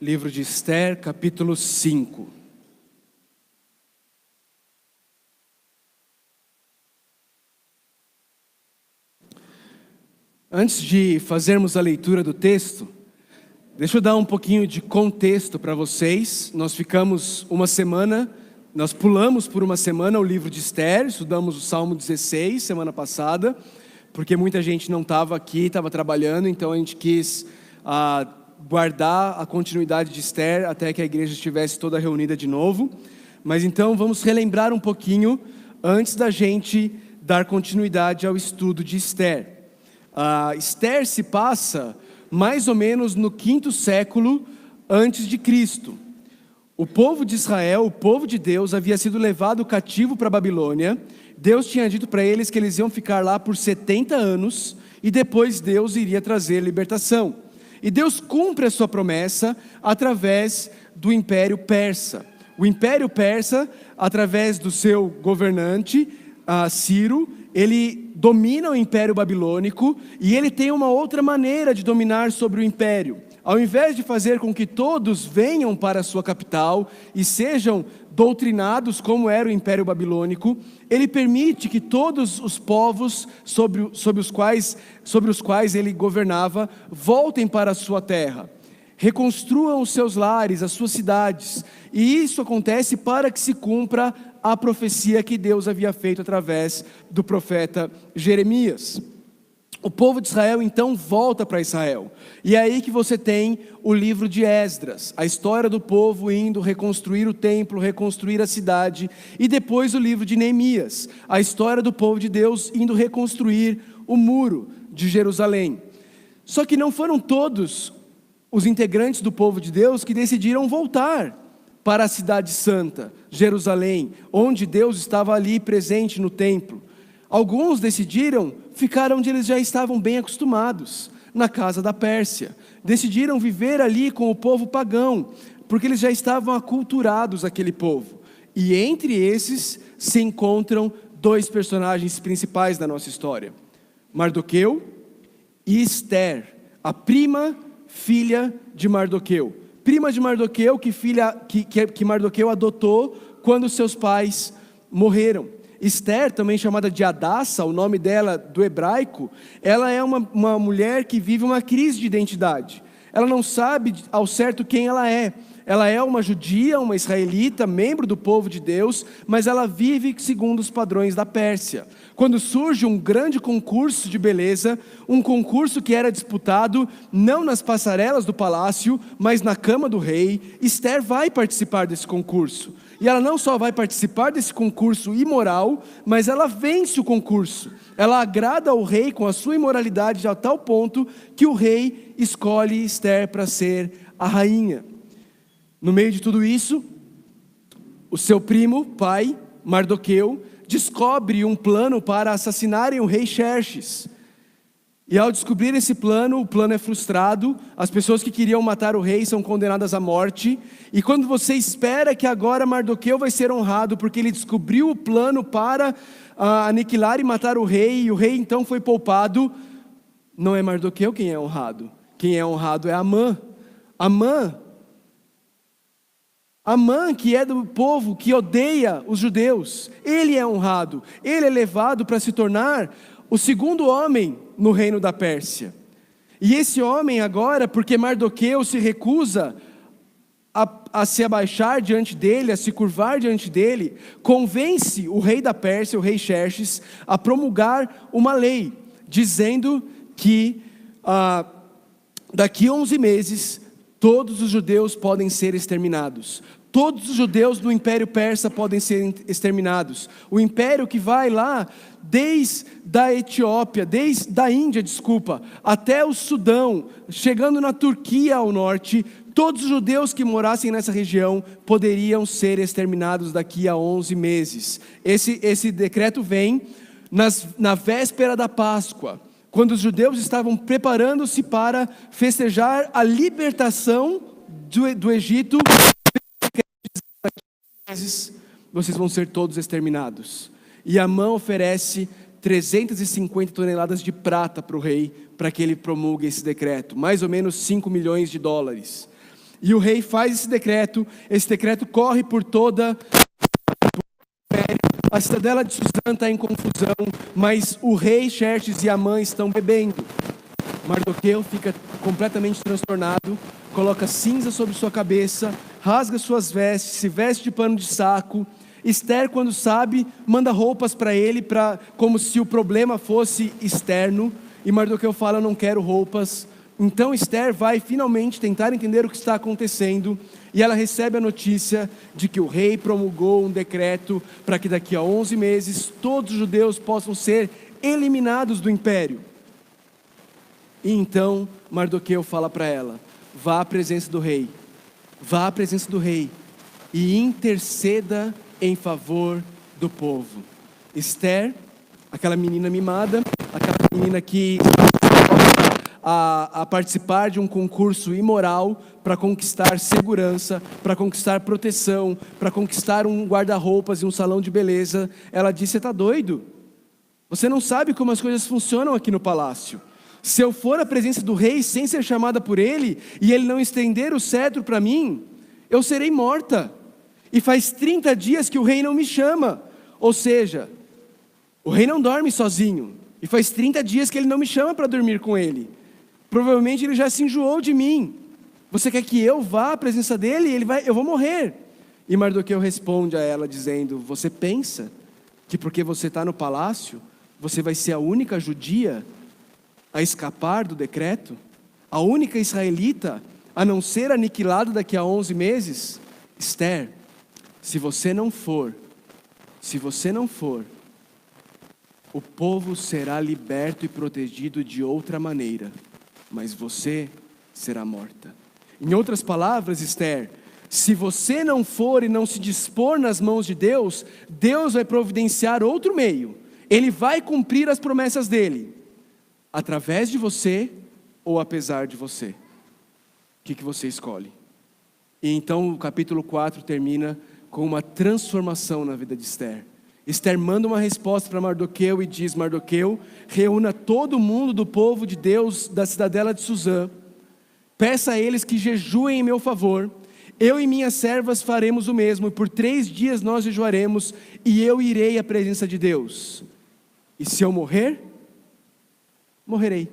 Livro de Esther, capítulo 5. Antes de fazermos a leitura do texto, deixa eu dar um pouquinho de contexto para vocês. Nós pulamos por uma semana o livro de Esther, estudamos o Salmo 16 semana passada, porque muita gente não estava aqui, estava trabalhando, então a gente quis guardar a continuidade de Esther até que a igreja estivesse toda reunida de novo. Mas então vamos relembrar um pouquinho antes da gente dar continuidade ao estudo de Esther. Esther se passa mais ou menos no 5º século antes de Cristo. O povo de Israel, o povo de Deus, havia sido levado cativo para a Babilônia. Deus tinha dito para eles que eles iam ficar lá por 70 anos e depois Deus iria trazer libertação. E Deus cumpre a sua promessa através do Império Persa. O Império Persa, através do seu governante, Ciro, ele domina o Império Babilônico e ele tem uma outra maneira de dominar sobre o Império. Ao invés de fazer com que todos venham para a sua capital e sejam doutrinados como era o Império Babilônico, ele permite que todos os povos sobre os quais ele governava voltem para a sua terra, reconstruam os seus lares, as suas cidades, e isso acontece para que se cumpra a profecia que Deus havia feito através do profeta Jeremias. O povo de Israel então volta para Israel, e é aí que você tem o livro de Esdras, a história do povo indo reconstruir o templo, reconstruir a cidade, e depois o livro de Neemias, a história do povo de Deus indo reconstruir o muro de Jerusalém. Só que não foram todos os integrantes do povo de Deus que decidiram voltar para a cidade santa, Jerusalém, onde Deus estava ali presente no templo. Alguns decidiram ficar onde eles já estavam bem acostumados, na casa da Pérsia. Decidiram viver ali com o povo pagão, porque eles já estavam aculturados àquele povo. E entre esses se encontram dois personagens principais da nossa história: Mardoqueu e Esther, a prima filha de Mardoqueu. Prima de Mardoqueu, que Mardoqueu adotou quando seus pais morreram. Esther, também chamada de Hadassa, o nome dela do hebraico, ela é uma mulher que vive uma crise de identidade. Ela não sabe ao certo quem ela é. Ela é uma judia, uma israelita, membro do povo de Deus, mas ela vive segundo os padrões da Pérsia. Quando surge um grande concurso de beleza, um concurso que era disputado não nas passarelas do palácio, mas na cama do rei, Esther vai participar desse concurso. E ela não só vai participar desse concurso imoral, mas ela vence o concurso. Ela agrada ao rei com a sua imoralidade a tal ponto que o rei escolhe Esther para ser a rainha. No meio de tudo isso, o seu primo, pai, Mardoqueu, descobre um plano para assassinarem o rei Xerxes. E ao descobrir esse plano, o plano é frustrado, as pessoas que queriam matar o rei são condenadas à morte, e quando você espera que agora Mardoqueu vai ser honrado, porque ele descobriu o plano para aniquilar e matar o rei, e o rei então foi poupado, não é Mardoqueu quem é honrado é Amã. Amã, que é do povo que odeia os judeus, ele é honrado, ele é levado para se tornar o segundo homem no reino da Pérsia. E esse homem agora, porque Mardoqueu se recusa a se abaixar diante dele, a se curvar diante dele, convence o rei da Pérsia, o rei Xerxes, a promulgar uma lei, dizendo que daqui a 11 meses, todos os judeus podem ser exterminados. Todos os judeus do Império Persa podem ser exterminados. O império que vai lá desde a Etiópia, desde a Índia, até o Sudão, chegando na Turquia ao norte, todos os judeus que morassem nessa região poderiam ser exterminados daqui a 11 meses. Esse decreto vem na véspera da Páscoa, quando os judeus estavam preparando-se para festejar a libertação do Egito. Vocês vão ser todos exterminados. E Amã oferece 350 toneladas de prata para o rei, para que ele promulgue esse decreto, mais ou menos $5 milhões. E o rei faz esse decreto corre por toda a cidadela de Suzã está em confusão, mas o rei Xerxes e Amã estão bebendo. Mardoqueu fica completamente transtornado, coloca cinza sobre sua cabeça, rasga suas vestes, se veste de pano de saco. Esther, quando sabe, manda roupas para ele, como se o problema fosse externo, e Mardoqueu fala: eu não quero roupas. Então Esther vai finalmente tentar entender o que está acontecendo, e ela recebe a notícia de que o rei promulgou um decreto para que daqui a 11 meses todos os judeus possam ser eliminados do império. E então Mardoqueu fala para ela: vá à presença do rei, vá à presença do rei e interceda em favor do povo. Esther, aquela menina mimada, aquela menina que a participar de um concurso imoral para conquistar segurança, para conquistar proteção, para conquistar um guarda-roupas e um salão de beleza, ela disse: você está doido? Você não sabe como as coisas funcionam aqui no palácio. Se eu for à presença do rei sem ser chamada por ele, e ele não estender o cetro para mim, eu serei morta. E faz 30 dias que o rei não me chama. Ou seja, o rei não dorme sozinho, e faz 30 dias que ele não me chama para dormir com ele. Provavelmente ele já se enjoou de mim. Você quer que eu vá à presença dele? Eu vou morrer. E Mardoqueu responde a ela dizendo: você pensa que porque você está no palácio, você vai ser a única judia a escapar do decreto? A única israelita a não ser aniquilada daqui a 11 meses? Esther, se você não for, o povo será liberto e protegido de outra maneira, mas você será morta. Em outras palavras, Esther, se você não for e não se dispor nas mãos de Deus, Deus vai providenciar outro meio. Ele vai cumprir as promessas dele, através de você ou apesar de você. O que você escolhe? E então o capítulo 4 termina com uma transformação na vida de Esther. Esther manda uma resposta para Mardoqueu e diz: Mardoqueu, reúna todo mundo do povo de Deus da cidadela de Suzã, peça a eles que jejuem em meu favor, eu e minhas servas faremos o mesmo, e por 3 dias nós jejuaremos, e eu irei à presença de Deus. E se eu morrer, morrerei.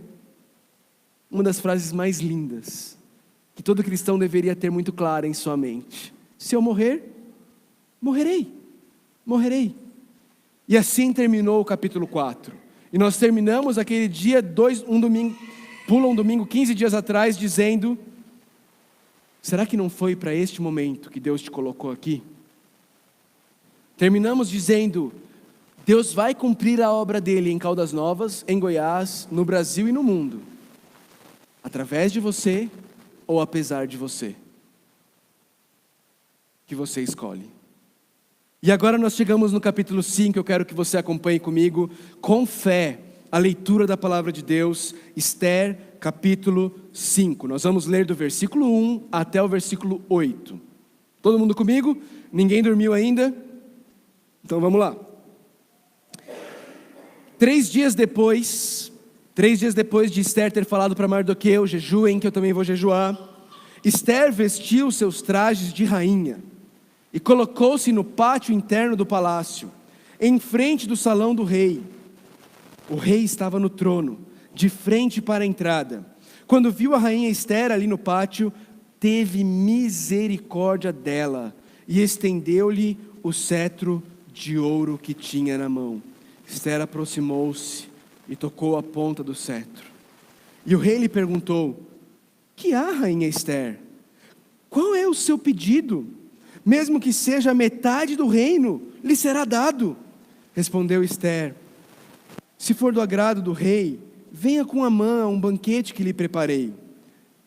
Uma das frases mais lindas, que todo cristão deveria ter muito clara em sua mente: se eu morrer, morrerei, morrerei. E assim terminou o capítulo 4. E nós terminamos aquele dia, um domingo 15 dias atrás, dizendo: será que não foi para este momento que Deus te colocou aqui? Terminamos dizendo: Deus vai cumprir a obra dele em Caldas Novas, em Goiás, no Brasil e no mundo, através de você ou apesar de você. Que você escolhe. E agora nós chegamos no capítulo 5, eu quero que você acompanhe comigo, com fé, a leitura da palavra de Deus, Esther, capítulo 5. Nós vamos ler do versículo 1 até o versículo 8. Todo mundo comigo? Ninguém dormiu ainda? Então vamos lá. 3 dias depois de Esther ter falado para Mardoqueu: jejuem que eu também vou jejuar, Esther vestiu seus trajes de rainha e colocou-se no pátio interno do palácio, em frente do salão do rei. O rei estava no trono, de frente para a entrada. Quando viu a rainha Esther ali no pátio, teve misericórdia dela e estendeu-lhe o cetro de ouro que tinha na mão. Esther aproximou-se e tocou a ponta do cetro. E o rei lhe perguntou: que há, rainha Esther? Qual é o seu pedido? Mesmo que seja a metade do reino, lhe será dado. Respondeu Esther: se for do agrado do rei, venha com Amã a um banquete que lhe preparei.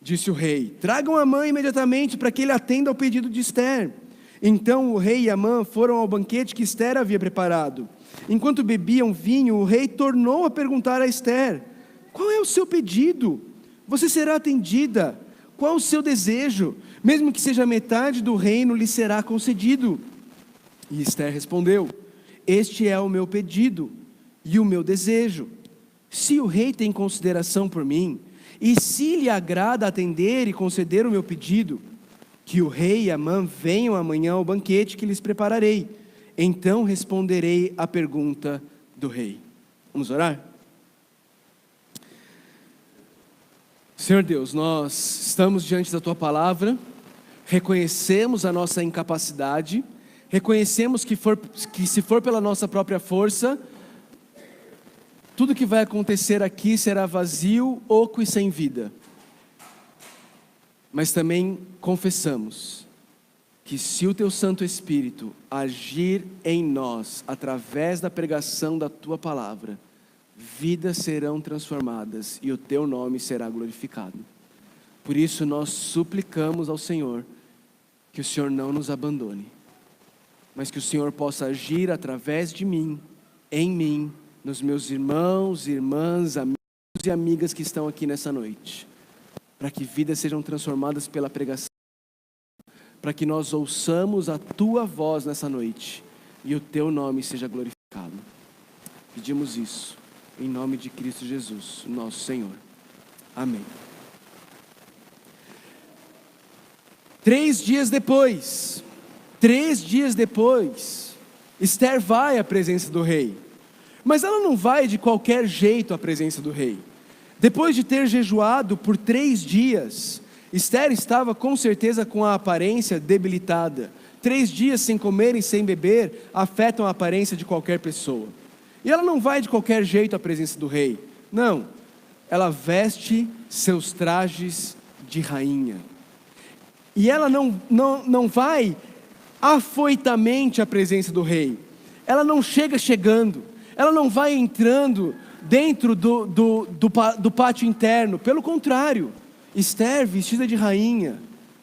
Disse o rei: tragam Amã imediatamente para que ele atenda ao pedido de Esther. Então o rei e Amã foram ao banquete que Esther havia preparado. Enquanto bebiam vinho, o rei tornou a perguntar a Esther: qual é o seu pedido? Você será atendida. Qual o seu desejo? Mesmo que seja metade do reino, lhe será concedido. E Esther respondeu: este é o meu pedido e o meu desejo. Se o rei tem consideração por mim, e se lhe agrada atender e conceder o meu pedido, que o rei e Amã venham amanhã ao banquete que lhes prepararei. Então responderei à pergunta do rei. Vamos orar? Senhor Deus, nós estamos diante da Tua palavra, reconhecemos a nossa incapacidade, reconhecemos que se for pela nossa própria força, tudo que vai acontecer aqui será vazio, oco e sem vida. Mas também confessamos que se o Teu Santo Espírito agir em nós, através da pregação da Tua palavra, vidas serão transformadas e o Teu nome será glorificado. Por isso nós suplicamos ao Senhor que o Senhor não nos abandone, mas que o Senhor possa agir através de mim, em mim, nos meus irmãos, irmãs, amigos e amigas que estão aqui nessa noite, para que vidas sejam transformadas pela pregação, para que nós ouçamos a Tua voz nessa noite e o Teu nome seja glorificado. Pedimos isso em nome de Cristo Jesus, nosso Senhor. Amém. 3 dias depois, Esther vai à presença do rei. Mas ela não vai de qualquer jeito à presença do rei. Depois de ter jejuado por 3 dias, Esther estava com certeza com a aparência debilitada. 3 dias sem comer e sem beber afetam a aparência de qualquer pessoa. E ela não vai de qualquer jeito à presença do rei. Não, ela veste seus trajes de rainha. E ela não vai afoitamente à presença do rei. Ela não chega chegando. Ela não vai entrando dentro do pátio interno. Pelo contrário, Esther, vestida de rainha,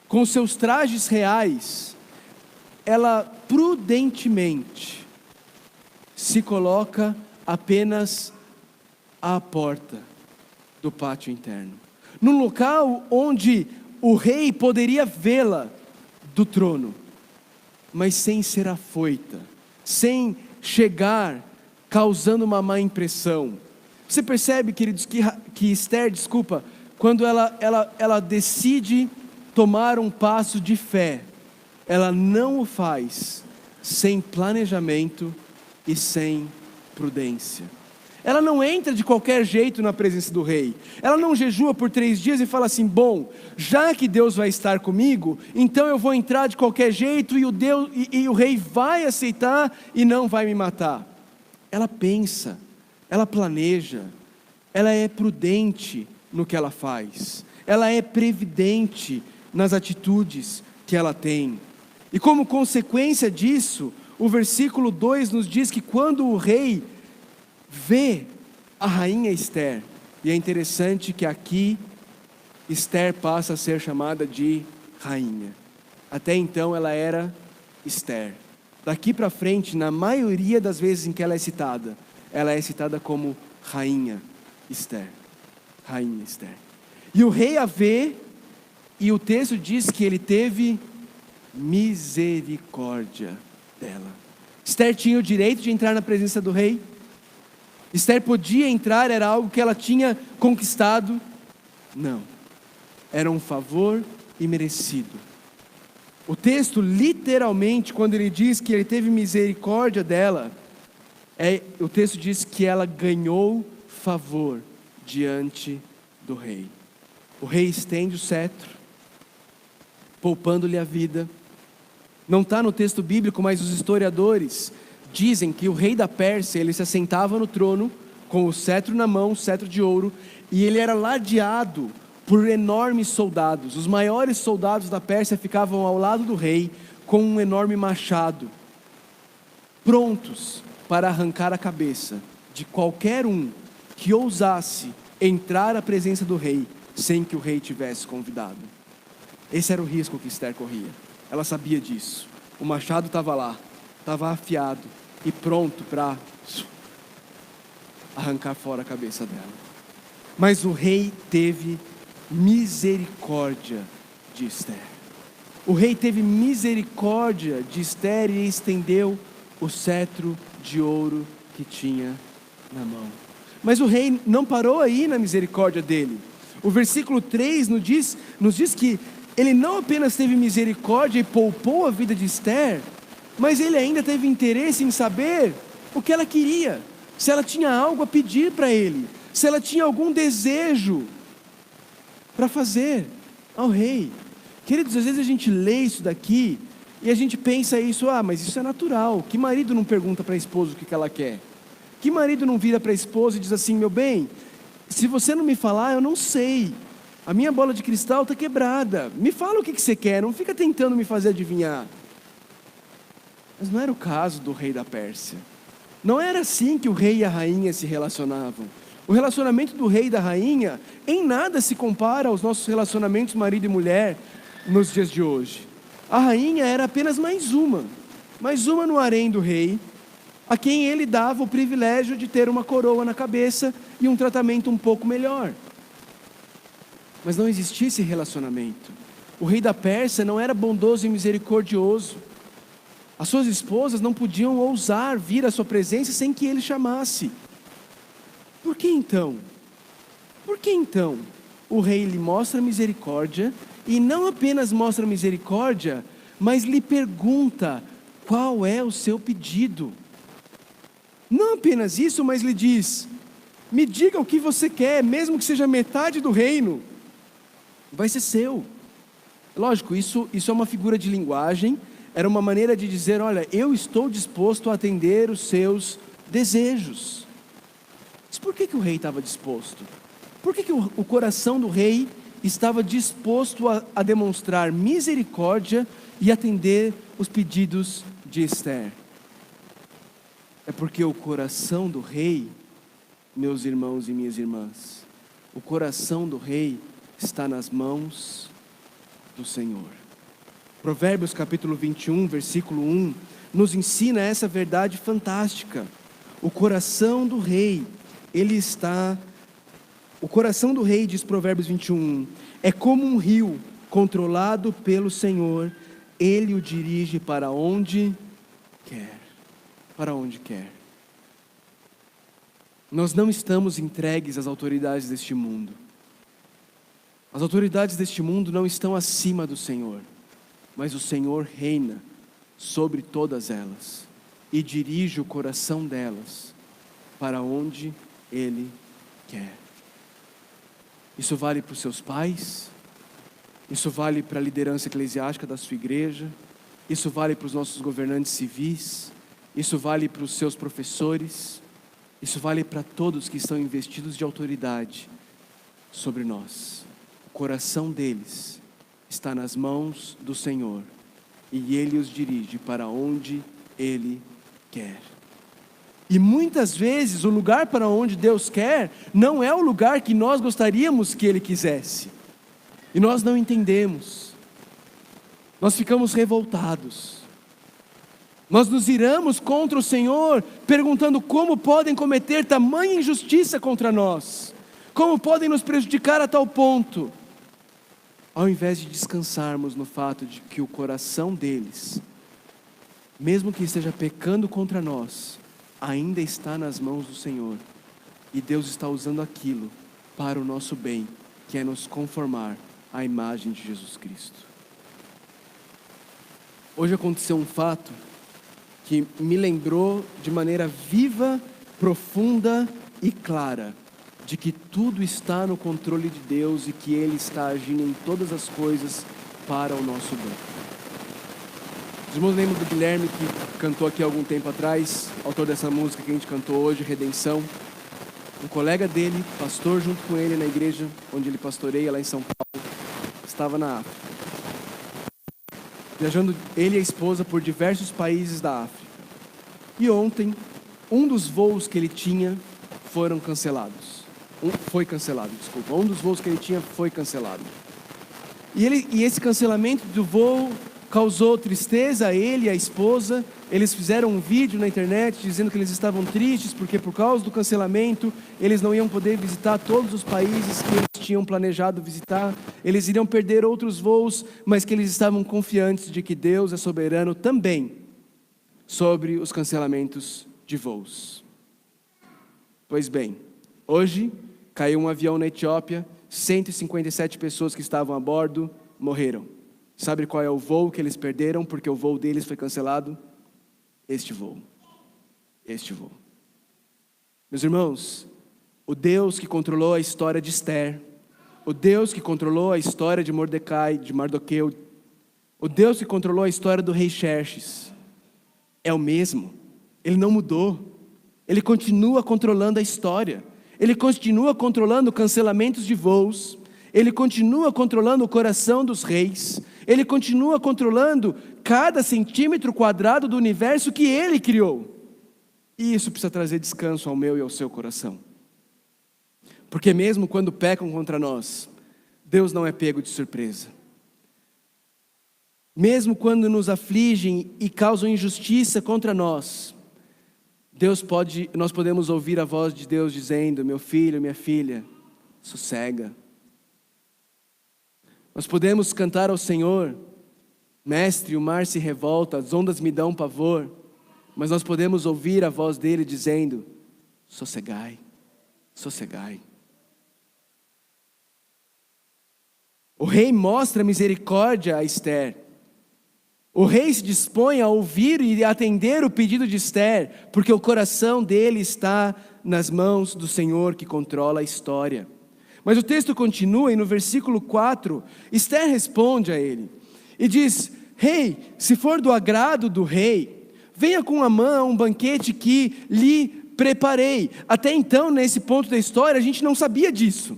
com seus trajes reais, ela prudentemente se coloca apenas à porta do pátio interno, num local onde o rei poderia vê-la do trono, mas sem ser afoita, sem chegar causando uma má impressão. Você percebe, queridos, que Esther, quando ela decide tomar um passo de fé, ela não o faz sem planejamento e sem prudência. Ela não entra de qualquer jeito na presença do rei. Ela não jejua por 3 dias e fala assim: bom, já que Deus vai estar comigo, então eu vou entrar de qualquer jeito e o rei vai aceitar e não vai me matar. Ela pensa, ela planeja, ela é prudente no que ela faz, ela é previdente nas atitudes que ela tem. E como consequência disso, o versículo 2 nos diz que quando o rei vê a rainha Esther, e é interessante que aqui Esther passa a ser chamada de rainha. Até então ela era Esther. Daqui para frente, na maioria das vezes em que ela é citada como rainha Esther. Rainha Esther. E o rei a vê, e o texto diz que ele teve misericórdia dela. Esther tinha o direito de entrar na presença do rei. Esther podia entrar, era algo que ela tinha conquistado. Não, era um favor imerecido. O texto literalmente, quando ele diz que ele teve misericórdia dela, o texto diz que ela ganhou favor diante do rei. O rei estende o cetro, poupando-lhe a vida. Não está no texto bíblico, mas os historiadores dizem que o rei da Pérsia, ele se assentava no trono, com o cetro na mão, cetro de ouro, e ele era ladeado por enormes soldados. Os maiores soldados da Pérsia ficavam ao lado do rei, com um enorme machado, prontos para arrancar a cabeça de qualquer um que ousasse entrar à presença do rei, sem que o rei tivesse convidado. Esse era o risco que Esther corria. Ela sabia disso. O machado estava lá, estava afiado e pronto para arrancar fora a cabeça dela. Mas o rei teve misericórdia de Esther. O rei teve misericórdia de Esther e estendeu o cetro de ouro que tinha na mão. Mas o rei não parou aí na misericórdia dele. O versículo 3 nos diz que ele não apenas teve misericórdia e poupou a vida de Esther, mas ele ainda teve interesse em saber o que ela queria, se ela tinha algo a pedir para ele, se ela tinha algum desejo para fazer ao rei. Queridos, às vezes a gente lê isso daqui e a gente pensa isso, mas isso é natural. Que marido não pergunta para a esposa o que ela quer? Que marido não vira para a esposa e diz assim: meu bem, se você não me falar, eu não sei. A minha bola de cristal está quebrada. Me fala o que você quer, não fica tentando me fazer adivinhar. Mas não era o caso do rei da Pérsia. Não era assim que o rei e a rainha se relacionavam. O relacionamento do rei e da rainha em nada se compara aos nossos relacionamentos marido e mulher nos dias de hoje. A rainha era apenas mais uma no harém do rei, a quem ele dava o privilégio de ter uma coroa na cabeça e um tratamento um pouco melhor. Mas não existia esse relacionamento. O rei da Pérsia não era bondoso e misericordioso. As suas esposas não podiam ousar vir à sua presença sem que ele chamasse. Por que então? O rei lhe mostra misericórdia, e não apenas mostra misericórdia, mas lhe pergunta qual é o seu pedido. Não apenas isso, mas lhe diz: me diga o que você quer, mesmo que seja metade do reino, vai ser seu. Lógico, isso é uma figura de linguagem, era uma maneira de dizer: olha, eu estou disposto a atender os seus desejos. Mas por que o rei estava disposto? Por que o coração do rei estava disposto a demonstrar misericórdia e atender os pedidos de Esther? É porque o coração do rei, meus irmãos e minhas irmãs, o coração do rei está nas mãos do Senhor. Provérbios capítulo 21, versículo 1, nos ensina essa verdade fantástica. O coração do rei, o coração do rei, diz Provérbios 21, é como um rio controlado pelo Senhor, ele o dirige para onde quer. Para onde quer. Nós não estamos entregues às autoridades deste mundo. As autoridades deste mundo não estão acima do Senhor, mas o Senhor reina sobre todas elas e dirige o coração delas para onde Ele quer. Isso vale para os seus pais, isso vale para a liderança eclesiástica da sua igreja, isso vale para os nossos governantes civis, isso vale para os seus professores, isso vale para todos que estão investidos de autoridade sobre nós. O coração deles está nas mãos do Senhor e Ele os dirige para onde Ele quer. E muitas vezes o lugar para onde Deus quer não é o lugar que nós gostaríamos que Ele quisesse. E nós não entendemos. Nós ficamos revoltados. Nós nos iramos contra o Senhor, perguntando como podem cometer tamanha injustiça contra nós. Como podem nos prejudicar a tal ponto. Ao invés de descansarmos no fato de que o coração deles, mesmo que esteja pecando contra nós, ainda está nas mãos do Senhor. E Deus está usando aquilo para o nosso bem, que é nos conformar à imagem de Jesus Cristo. Hoje aconteceu um fato que me lembrou de maneira viva, profunda e clara, de que tudo está no controle de Deus e que Ele está agindo em todas as coisas para o nosso bem. Os irmãos lembram do Guilherme, que cantou aqui há algum tempo atrás, autor dessa música que a gente cantou hoje, Redenção. Um colega dele, pastor junto com ele na igreja onde ele pastoreia lá em São Paulo, estava na África. Viajando ele e a esposa por diversos países da África. E ontem, um dos voos que ele tinha foi cancelado. Um dos voos que ele tinha foi cancelado. E esse cancelamento do voo causou tristeza a ele e a esposa. Eles fizeram um vídeo na internet dizendo que eles estavam tristes porque por causa do cancelamento eles não iam poder visitar todos os países que eles tinham planejado visitar. Eles iriam perder outros voos, mas que eles estavam confiantes de que Deus é soberano também sobre os cancelamentos de voos. Pois bem, hoje caiu um avião na Etiópia, 157 pessoas que estavam a bordo morreram. Sabe qual é o voo que eles perderam porque o voo deles foi cancelado? Este voo. Meus irmãos, o Deus que controlou a história de Esther, o Deus que controlou a história de Mordecai, de Mardoqueu, o Deus que controlou a história do rei Xerxes, é o mesmo. Ele não mudou. Ele continua controlando a história. Ele continua controlando cancelamentos de voos. Ele continua controlando o coração dos reis. Ele continua controlando cada centímetro quadrado do universo que Ele criou. E isso precisa trazer descanso ao meu e ao seu coração. Porque mesmo quando pecam contra nós, Deus não é pego de surpresa. Mesmo quando nos afligem e causam injustiça contra nós, nós podemos ouvir a voz de Deus dizendo: meu filho, minha filha, sossega. Nós podemos cantar ao Senhor: Mestre, o mar se revolta, as ondas me dão pavor. Mas nós podemos ouvir a voz dele dizendo: sossegai, sossegai. O rei mostra misericórdia a Esther. O rei se dispõe a ouvir e atender o pedido de Esther, porque o coração dele está nas mãos do Senhor que controla a história. Mas o texto continua e no versículo 4, Esther responde a ele e diz: rei, se for do agrado do rei, venha com Amã a um banquete que lhe preparei. Até então, nesse ponto da história, a gente não sabia disso.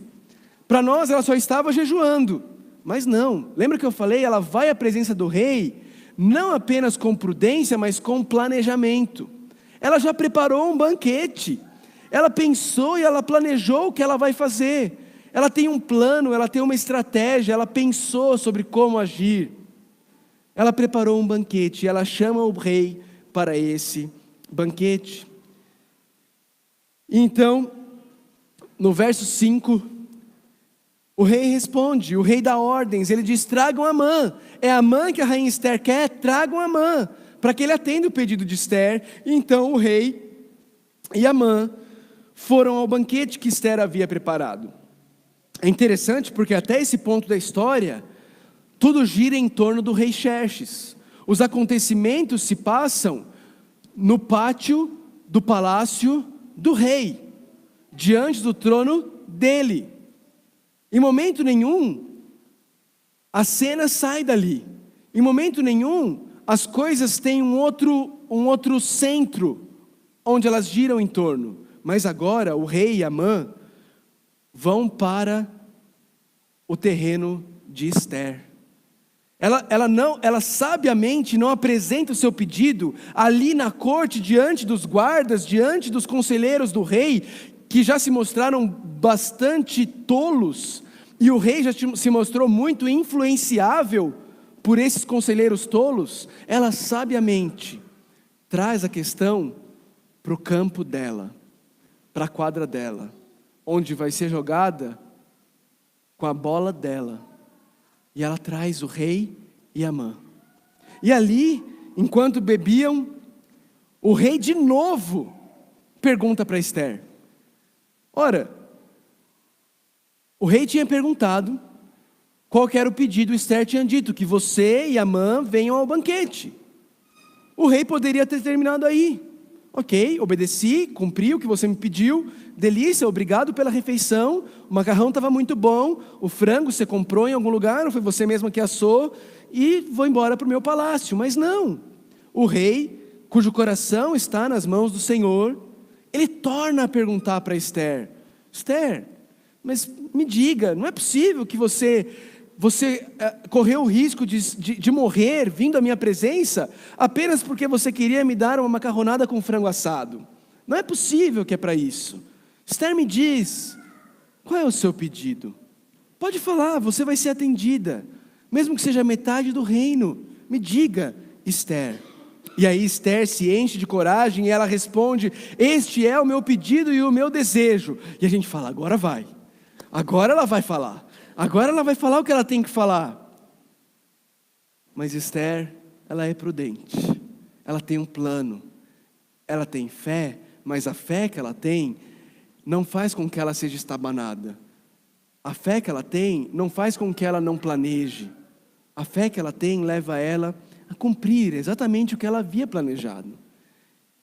Para nós, ela só estava jejuando. Mas não, lembra que eu falei? Ela vai à presença do rei, não apenas com prudência, mas com planejamento. Ela já preparou um banquete. Ela pensou e ela planejou o que ela vai fazer. Ela tem um plano, ela tem uma estratégia, ela pensou sobre como agir. Ela preparou um banquete e ela chama o rei para esse banquete. Então, no verso 5, o rei responde, o rei dá ordens, ele diz: tragam Amã. É Amã que a rainha Esther quer? Tragam Amã, para que ele atenda o pedido de Esther. Então o rei e Amã foram ao banquete que Esther havia preparado. É interessante porque até esse ponto da história, tudo gira em torno do rei Xerxes. Os acontecimentos se passam no pátio do palácio do rei, diante do trono dele. Em momento nenhum, a cena sai dali. Em momento nenhum, as coisas têm um outro centro, onde elas giram em torno. Mas agora, o rei e Amã vão para o terreno de Esther. Ela sabiamente não apresenta o seu pedido ali na corte, diante dos guardas, diante dos conselheiros do rei, que já se mostraram bastante tolos, e o rei já se mostrou muito influenciável por esses conselheiros tolos. Ela sabiamente traz a questão para o campo dela, para a quadra dela, onde vai ser jogada com a bola dela. E ela traz o rei e Amã. E ali, enquanto bebiam, o rei de novo pergunta para Esther. Ora, o rei tinha perguntado qual que era o pedido. Esther tinha dito que você e Amã venham ao banquete. O rei poderia ter terminado aí. Ok, obedeci, cumpri o que você me pediu. Delícia, obrigado pela refeição. O macarrão estava muito bom. O frango você comprou em algum lugar, ou foi você mesma que assou? E vou embora para o meu palácio. Mas não, o rei, cujo coração está nas mãos do Senhor, ele torna a perguntar para Esther: Esther, mas me diga, não é possível que você correu o risco de morrer vindo à minha presença apenas porque você queria me dar uma macarronada com frango assado? Não é possível que é para isso. Esther, me diz, qual é o seu pedido? Pode falar, você vai ser atendida, mesmo que seja metade do reino. Me diga, Esther. E aí Esther se enche de coragem e ela responde: este é o meu pedido e o meu desejo. E a gente fala: agora vai, agora ela vai falar. Agora ela vai falar o que ela tem que falar. Mas Esther, ela é prudente. Ela tem um plano. Ela tem fé, mas a fé que ela tem não faz com que ela seja estabanada. A fé que ela tem não faz com que ela não planeje. A fé que ela tem leva ela a cumprir exatamente o que ela havia planejado.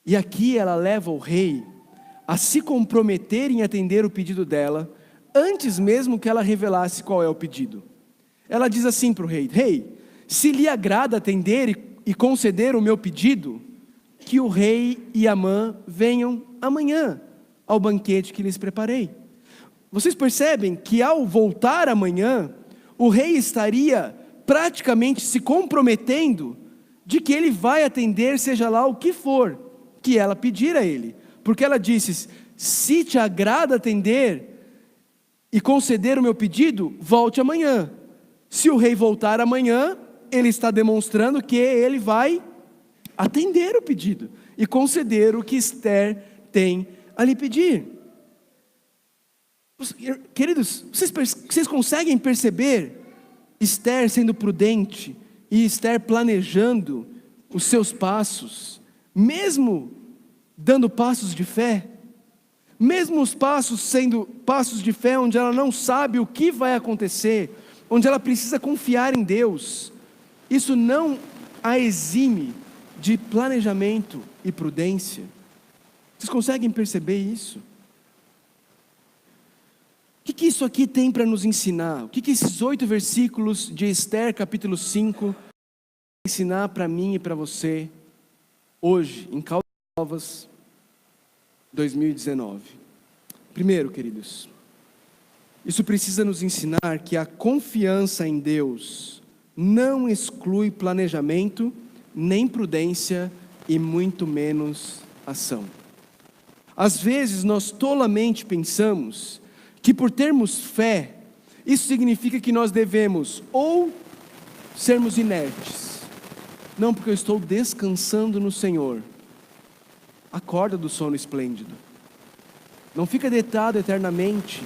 E aqui ela leva o rei a se comprometer em atender o pedido dela, antes mesmo que ela revelasse qual é o pedido. Ela diz assim para o rei: rei, se lhe agrada atender e conceder o meu pedido, que o rei e Amã venham amanhã ao banquete que lhes preparei. Vocês percebem que ao voltar amanhã, o rei estaria praticamente se comprometendo de que ele vai atender seja lá o que for que ela pedir a ele. Porque ela disse: se te agrada atender e conceder o meu pedido, volte amanhã. Se o rei voltar amanhã, ele está demonstrando que ele vai atender o pedido e conceder o que Esther tem a lhe pedir. Queridos, vocês conseguem perceber Esther sendo prudente e Esther planejando os seus passos, mesmo dando passos de fé? Mesmo os passos sendo passos de fé onde ela não sabe o que vai acontecer, onde ela precisa confiar em Deus, isso não a exime de planejamento e prudência. Vocês conseguem perceber isso? O que isso aqui tem para nos ensinar? O que esses 8 versículos de Esther, capítulo 5, ensinar para mim e para você, hoje, em Caldas Novas, 2019? Primeiro, queridos, isso precisa nos ensinar que a confiança em Deus não exclui planejamento, nem prudência e muito menos ação. Às vezes nós tolamente pensamos que por termos fé, isso significa que nós devemos ou sermos inertes. Não, porque eu estou descansando no Senhor. Acorda do sono esplêndido. Não fica deitado eternamente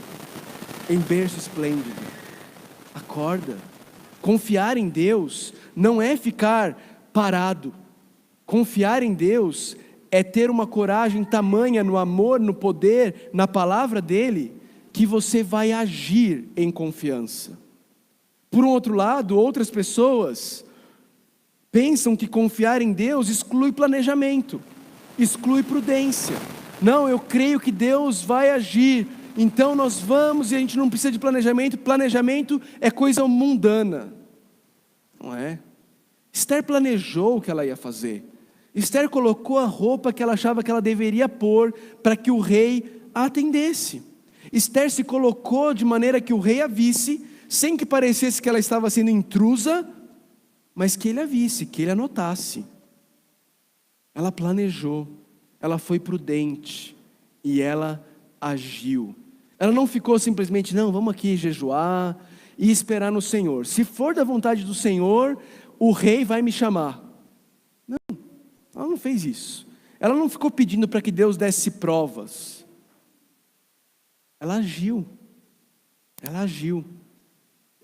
em berço esplêndido. Acorda. Confiar em Deus não é ficar parado. Confiar em Deus é ter uma coragem tamanha no amor, no poder, na palavra dEle, que você vai agir em confiança. Por um outro lado, outras pessoas pensam que confiar em Deus exclui planejamento, exclui prudência. Não, eu creio que Deus vai agir, então nós vamos e a gente não precisa de planejamento. Planejamento é coisa mundana, não é? Esther planejou o que ela ia fazer. Esther colocou a roupa que ela achava que ela deveria pôr para que o rei a atendesse. Esther se colocou de maneira que o rei a visse, sem que parecesse que ela estava sendo intrusa, mas que ele a visse, que ele a notasse. Ela planejou, ela foi prudente e ela agiu. Ela não ficou simplesmente, não, vamos aqui jejuar e esperar no Senhor. Se for da vontade do Senhor, o rei vai me chamar. Não, ela não fez isso. Ela não ficou pedindo para que Deus desse provas. Ela agiu. Ela agiu.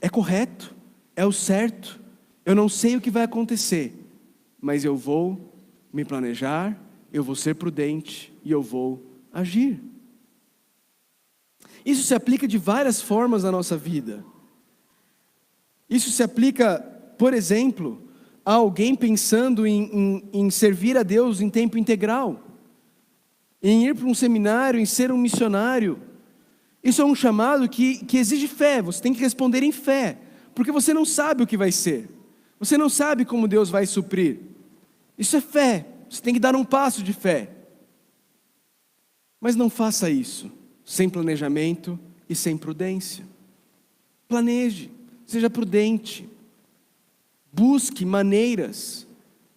É correto, é o certo. Eu não sei o que vai acontecer, mas eu vou me planejar, eu vou ser prudente e eu vou agir. Isso se aplica de várias formas na nossa vida. Isso se aplica, por exemplo, a alguém pensando em servir a Deus em tempo integral, em ir para um seminário, em ser um missionário. Isso é um chamado que exige fé. Você tem que responder em fé, porque você não sabe o que vai ser. Você não sabe como Deus vai suprir. Isso é fé. Você tem que dar um passo de fé. Mas não faça isso sem planejamento e sem prudência. Planeje, seja prudente. Busque maneiras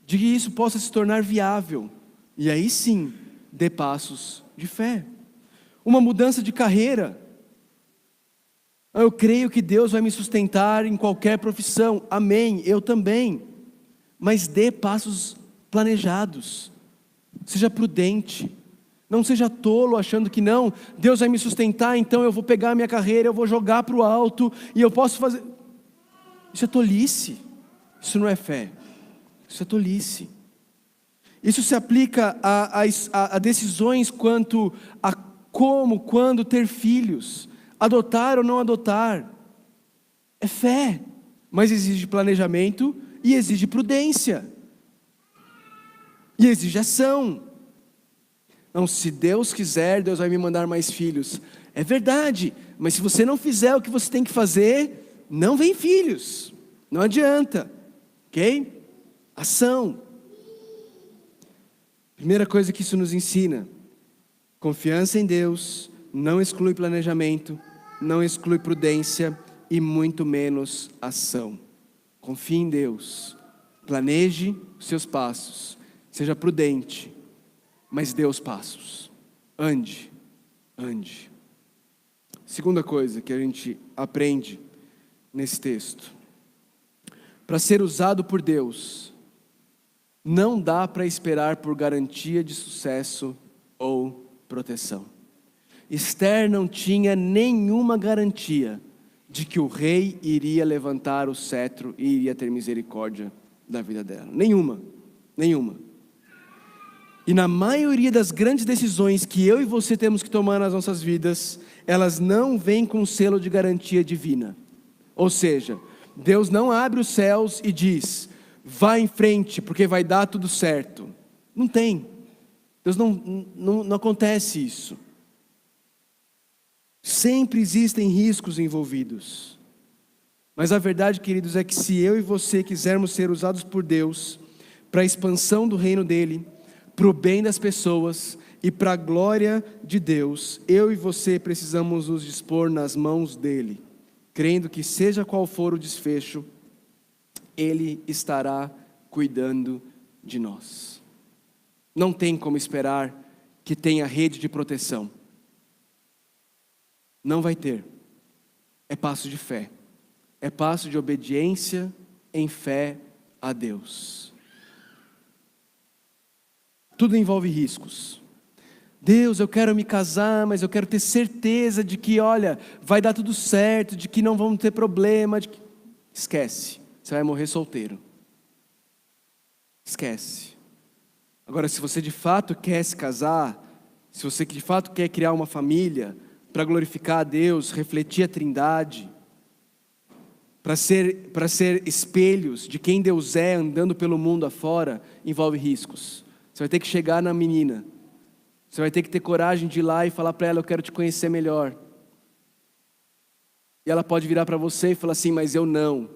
de que isso possa se tornar viável. E aí sim, dê passos de fé. Uma mudança de carreira. Eu creio que Deus vai me sustentar em qualquer profissão. Amém, eu também. Mas dê passos planejados. Seja prudente. Não seja tolo achando que não, Deus vai me sustentar, então eu vou pegar a minha carreira, eu vou jogar para o alto e eu posso fazer. Isso é tolice. Isso não é fé. Isso é tolice. Isso se aplica a decisões quanto a como, quando ter filhos, adotar ou não adotar. É fé. mas exige planejamento e exige prudência. E exige ação. Não, se Deus quiser, Deus vai me mandar mais filhos. É verdade, mas se você não fizer o que você tem que fazer, não vem filhos. Não adianta, ok? Ação. Primeira coisa que isso nos ensina: confiança em Deus não exclui planejamento, não exclui prudência e muito menos ação. Confie em Deus, planeje os seus passos, seja prudente, mas dê os passos. Ande. Segunda coisa que a gente aprende nesse texto: para ser usado por Deus, não dá para esperar por garantia de sucesso ou proteção. Esther não tinha nenhuma garantia de que o rei iria levantar o cetro e iria ter misericórdia da vida dela. Nenhuma. E na maioria das grandes decisões que eu e você temos que tomar nas nossas vidas, elas não vêm com selo de garantia divina. Ou seja, Deus não abre os céus e diz: vá em frente porque vai dar tudo certo. Não tem. Deus não acontece isso. Sempre existem riscos envolvidos. Mas a verdade, queridos, é que se eu e você quisermos ser usados por Deus para a expansão do reino dele, para o bem das pessoas e para a glória de Deus, eu e você precisamos nos dispor nas mãos dele, crendo que seja qual for o desfecho, ele estará cuidando de nós. Não tem como esperar que tenha rede de proteção. Não vai ter. É passo de fé. É passo de obediência em fé a Deus. Tudo envolve riscos. Deus, eu quero me casar, mas eu quero ter certeza de que, olha, vai dar tudo certo, de que não vamos ter problema. Esquece, você vai morrer solteiro. Esquece. Agora, se você de fato quer se casar, se você de fato quer criar uma família, para glorificar a Deus, refletir a Trindade, para ser espelhos de quem Deus é andando pelo mundo afora, envolve riscos. Você vai ter que chegar na menina, você vai ter que ter coragem de ir lá e falar para ela: eu quero te conhecer melhor. E ela pode virar para você e falar assim: mas eu não.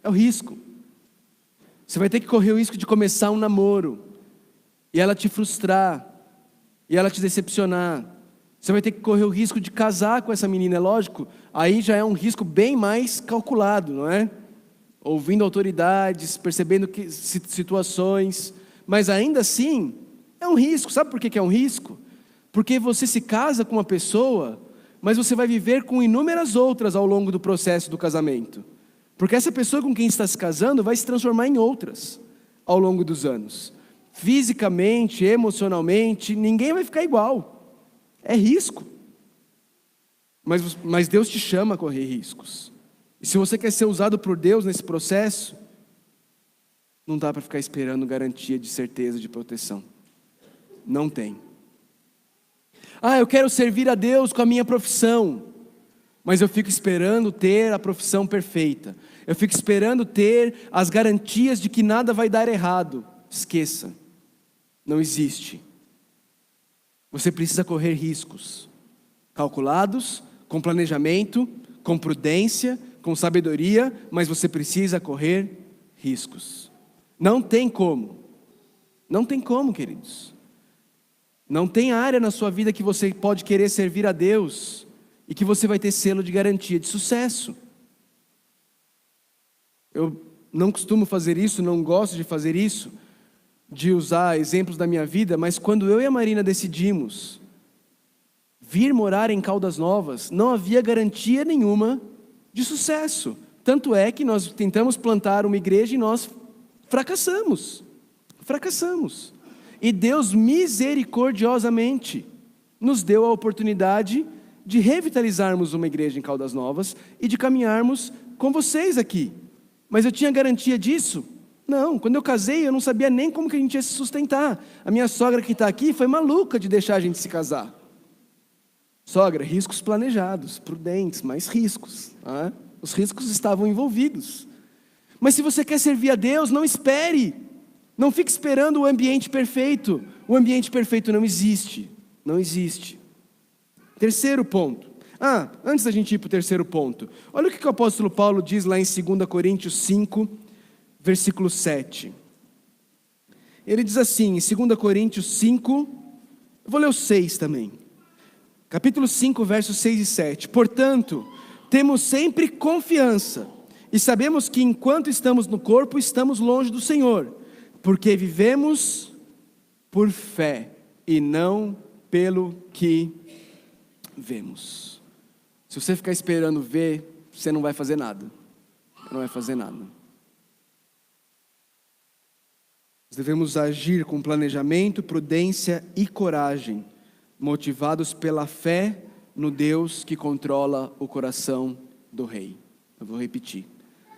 É o risco. Você vai ter que correr o risco de começar um namoro e ela te frustrar e ela te decepcionar. Você vai ter que correr o risco de casar com essa menina, é lógico. Aí já é um risco bem mais calculado, não é? Ouvindo autoridades, percebendo situações. Mas ainda assim, é um risco. Sabe por que é um risco? Porque você se casa com uma pessoa, mas você vai viver com inúmeras outras ao longo do processo do casamento. Porque essa pessoa com quem está se casando vai se transformar em outras ao longo dos anos. Fisicamente, emocionalmente, ninguém vai ficar igual. É risco. Mas Deus te chama a correr riscos. E se você quer ser usado por Deus nesse processo, não dá para ficar esperando garantia de certeza de proteção. Não tem. Eu quero servir a Deus com a minha profissão, mas eu fico esperando ter a profissão perfeita. Eu fico esperando ter as garantias de que nada vai dar errado. Esqueça. Não existe. Você precisa correr riscos, calculados, com planejamento, com prudência, com sabedoria, mas você precisa correr riscos. Não tem como. Não tem como, queridos. Não tem área na sua vida que você pode querer servir a Deus e que você vai ter selo de garantia de sucesso. Eu não costumo fazer isso, não gosto de fazer isso, de usar exemplos da minha vida, mas quando eu e a Marina decidimos vir morar em Caldas Novas, não havia garantia nenhuma de sucesso. Tanto é que nós tentamos plantar uma igreja e nós fracassamos. E Deus misericordiosamente nos deu a oportunidade de revitalizarmos uma igreja em Caldas Novas e de caminharmos com vocês aqui. Mas eu tinha garantia disso? Não, quando eu casei eu não sabia nem como que a gente ia se sustentar. A minha sogra que está aqui foi maluca de deixar a gente se casar. Sogra, riscos planejados, prudentes, mas riscos. os riscos estavam envolvidos. Mas se você quer servir a Deus, não espere, não fique esperando o ambiente perfeito. O ambiente perfeito não existe, não existe. Terceiro ponto. Antes da gente ir para o terceiro ponto, olha o que o apóstolo Paulo diz lá em 2 Coríntios 5, versículo 7. Ele diz assim, em 2 Coríntios 5, eu vou ler o 6 também. Capítulo 5, versos 6 e 7. Portanto, temos sempre confiança, e sabemos que enquanto estamos no corpo, estamos longe do Senhor, porque vivemos por fé, e não pelo que vemos. Se você ficar esperando ver, você não vai fazer nada. Não vai fazer nada. Nós devemos agir com planejamento, prudência e coragem, motivados pela fé no Deus que controla o coração do rei. Eu vou repetir.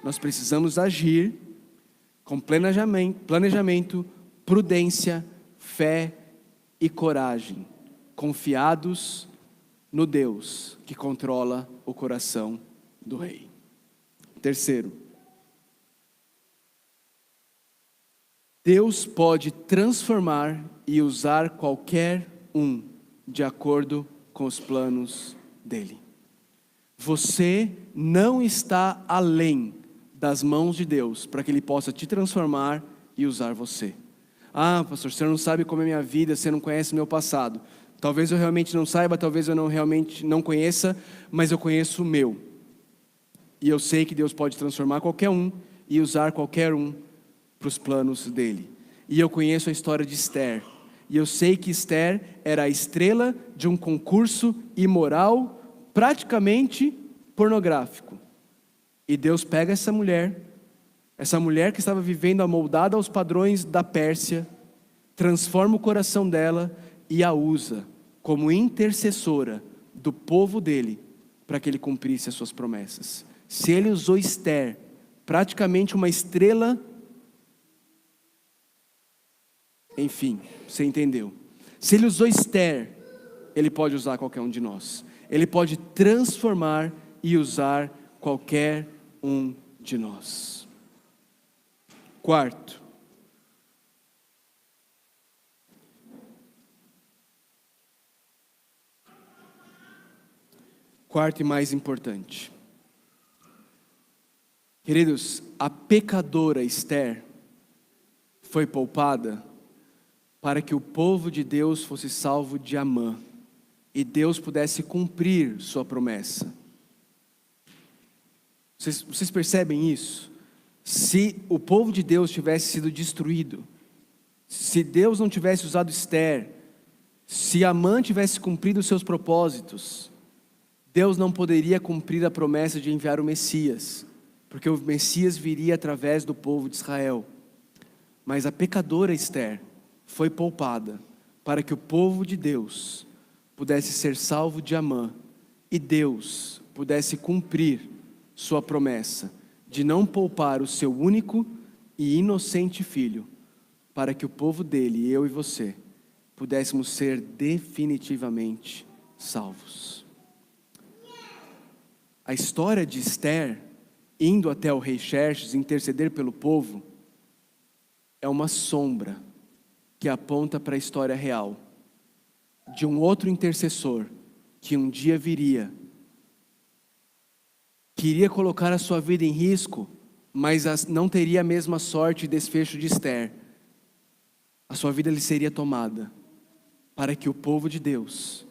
Nós precisamos agir com planejamento, prudência, fé e coragem, confiados no Deus que controla o coração do rei. Terceiro, Deus pode transformar e usar qualquer um de acordo com os planos dele. Você não está além das mãos de Deus para que Ele possa te transformar e usar você. Pastor, você não sabe como é minha vida, você não conhece meu passado. Talvez eu realmente não saiba, talvez eu realmente não conheça, mas eu conheço o meu. E eu sei que Deus pode transformar qualquer um e usar qualquer um para os planos dele. E eu conheço a história de Esther. E eu sei que Esther era a estrela de um concurso imoral, praticamente pornográfico. E Deus pega essa mulher que estava vivendo amoldada aos padrões da Pérsia, transforma o coração dela e a usa como intercessora do povo dele, para que ele cumprisse as suas promessas. Se ele usou Esther, praticamente uma estrela, enfim, você entendeu. Se ele usou Esther, ele pode usar qualquer um de nós. Ele pode transformar e usar qualquer um de nós. Quarto, e mais importante. Queridos, a pecadora Esther foi poupada para que o povo de Deus fosse salvo de Amã e Deus pudesse cumprir sua promessa. Vocês percebem isso? Se o povo de Deus tivesse sido destruído, se Deus não tivesse usado Esther, se Amã tivesse cumprido os seus propósitos, Deus não poderia cumprir a promessa de enviar o Messias, porque o Messias viria através do povo de Israel. Mas a pecadora Esther foi poupada para que o povo de Deus pudesse ser salvo de Amã e Deus pudesse cumprir sua promessa de não poupar o seu único e inocente filho, para que o povo dele, eu e você, pudéssemos ser definitivamente salvos. A história de Esther indo até o rei Xerxes interceder pelo povo é uma sombra que aponta para a história real de um outro intercessor que um dia viria, queria colocar a sua vida em risco, mas não teria a mesma sorte e desfecho de Esther. A sua vida lhe seria tomada para que o povo de Deus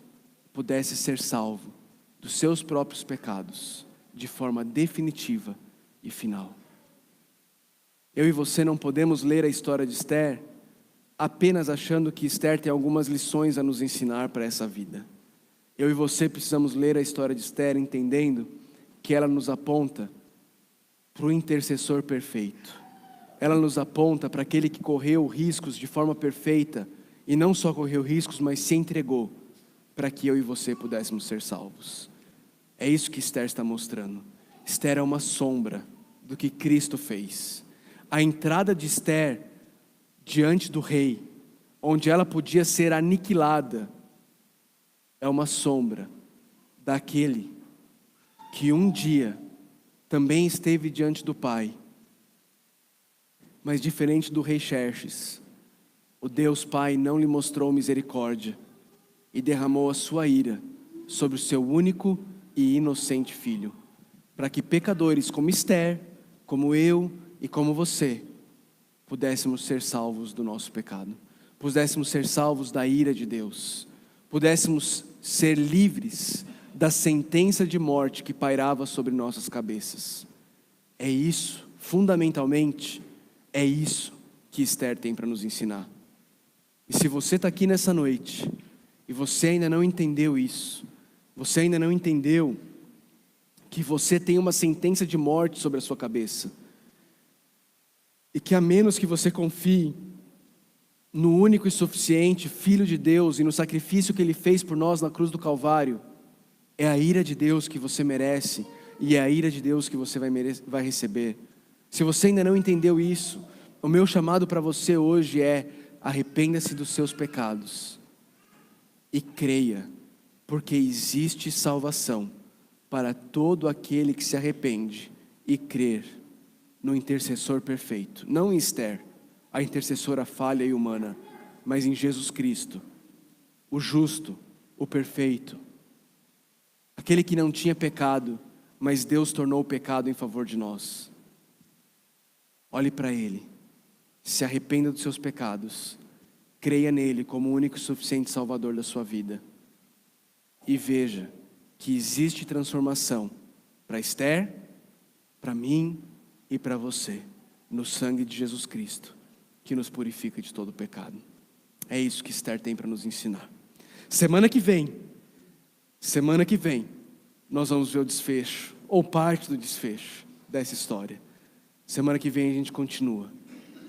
pudesse ser salvo dos seus próprios pecados de forma definitiva e final. Eu e você não podemos ler a história de Esther apenas achando que Esther tem algumas lições a nos ensinar para essa vida. Eu e você precisamos ler a história de Esther entendendo que ela nos aponta para o intercessor perfeito. Ela nos aponta para aquele que correu riscos de forma perfeita e não só correu riscos, mas se entregou para que eu e você pudéssemos ser salvos. É isso que Esther está mostrando. Esther é uma sombra do que Cristo fez. A entrada de Esther diante do rei, onde ela podia ser aniquilada, é uma sombra daquele que um dia também esteve diante do Pai. Mas diferente do rei Xerxes, o Deus Pai não lhe mostrou misericórdia e derramou a sua ira sobre o seu único e inocente filho, para que pecadores como Esther, como eu e como você, pudéssemos ser salvos do nosso pecado, pudéssemos ser salvos da ira de Deus, pudéssemos ser livres da sentença de morte que pairava sobre nossas cabeças. É isso, fundamentalmente, é isso que Esther tem para nos ensinar. E se você está aqui nessa noite, e você ainda não entendeu isso, você ainda não entendeu que você tem uma sentença de morte sobre a sua cabeça, e que a menos que você confie no único e suficiente Filho de Deus e no sacrifício que Ele fez por nós na cruz do Calvário, é a ira de Deus que você merece e é a ira de Deus que você vai receber. Se você ainda não entendeu isso, o meu chamado para você hoje é: arrependa-se dos seus pecados e creia, porque existe salvação para todo aquele que se arrepende e crer no intercessor perfeito, não em Esther, a intercessora falha e humana, mas em Jesus Cristo, o justo, o perfeito, aquele que não tinha pecado, mas Deus tornou o pecado em favor de nós. Olhe para Ele, se arrependa dos seus pecados, creia nele como o único e suficiente Salvador da sua vida, e veja que existe transformação para Esther, para mim e para você, no sangue de Jesus Cristo, que nos purifica de todo o pecado. É isso que Esther tem para nos ensinar. Semana que vem, nós vamos ver o desfecho, ou parte do desfecho dessa história. Semana que vem a gente continua.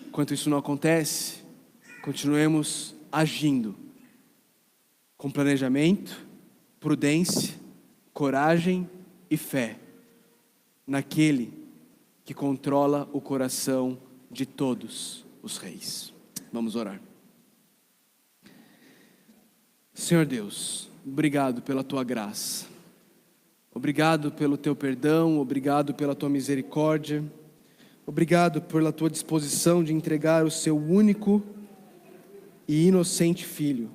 Enquanto isso não acontece, continuemos agindo com planejamento, prudência, coragem e fé naquele que controla o coração de todos os reis. Vamos orar. Senhor Deus, obrigado pela tua graça, obrigado pelo teu perdão, obrigado pela tua misericórdia, obrigado pela tua disposição de entregar o seu único e inocente Filho,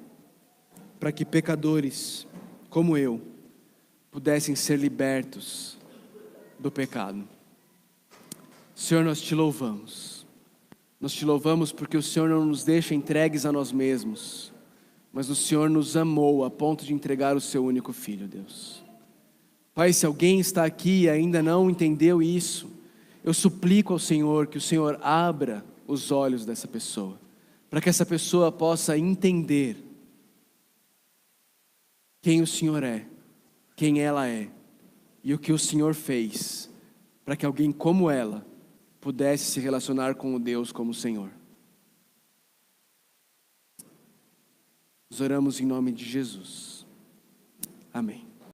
para que pecadores como eu pudessem ser libertos do pecado. Senhor, nós te louvamos porque o Senhor não nos deixa entregues a nós mesmos, mas o Senhor nos amou a ponto de entregar o seu único Filho, Deus. Pai, se alguém está aqui e ainda não entendeu isso, eu suplico ao Senhor que o Senhor abra os olhos dessa pessoa, para que essa pessoa possa entender quem o Senhor é, quem ela é, e o que o Senhor fez, para que alguém como ela pudesse se relacionar com o Deus como o Senhor. Nós oramos em nome de Jesus. Amém.